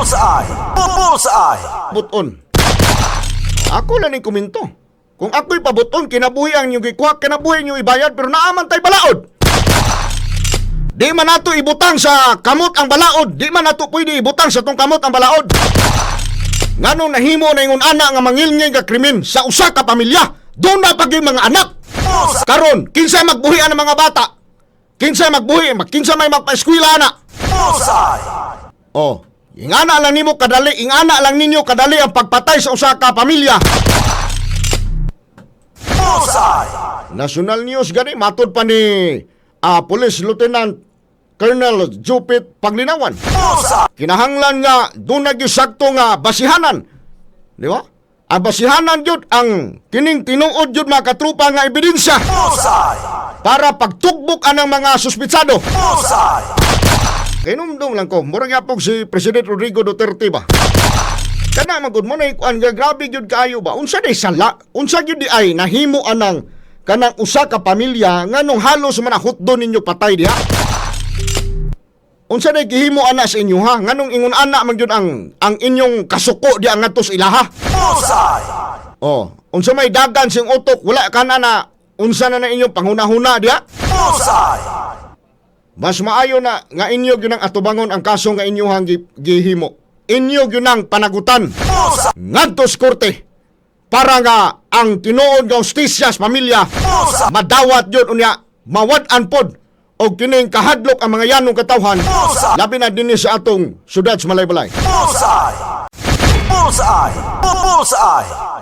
Bullseye! Bullseye! Buton. Ako lang yung kuminto. Kung ako'y pabuton, kinabuhi ang inyong gikuha, kinabuhi inyong ibayad, pero naaman tayo balaod. Di man nato ibutang sa kamot ang balaod. Di man nato pwede ibutang sa tong kamot ang balaod. Nganong nahimo na yung anak nga mangilngay nga krimen sa usa ka pamilya. Doon na pag yung mga anak. Karon, kinsa magbuhi ang mga bata. Kinsa magbuhi, kinsa may magpa-eskwela na. Bullseye! Oh, ingana lang nimo kadali, ingana lang ninyo kadali ang pagpatay sa usa ka pamilya. Bullseye! National News gani matud pa ni Police Lieutenant Colonel Jupit Paglinawan. Bullseye! Kinahanglan nga doon nagisakto nga basihanan. Di ba? Ang basihanan jud ang kining tinuod jud mga katrupa nga ebidensya Bullseye! para pagtugbok anang mga suspitsado. Bullseye! Kinumdong lang ko, murag yapog si President Rodrigo Duterte ba? Kana magud mo na ikuan nga grabe jud kaayo ba? Unsa day sala? Unsa gyud di ay nahimo anang kanang usa ka pamilya nganong halos manahutdon ninyo patay diha? Unsa day gihimo ana sa inyo ha? Nganong ingon ana man gyud ang inyong kasuko di ang ngadto sa ilaha? Bullseye! Oh, unsa may dagan sing utok wala kana na unsa na inyong panghuna-huna diha? Bullseye! Mas maayo na nga inyo gyud ang atubangon ang kaso nga inyohang gihimo. Inyo gyud ang panagutan Bullseye! ngadto sa korte para nga ang tinuod nga hustisya sa pamilya madawat yun unya mawad-an pod o kining kahadlok ang mga yanong katawhan labi na dinhi sa atong syudad sa Malaybalay. Bullseye! Bullseye! Bullseye!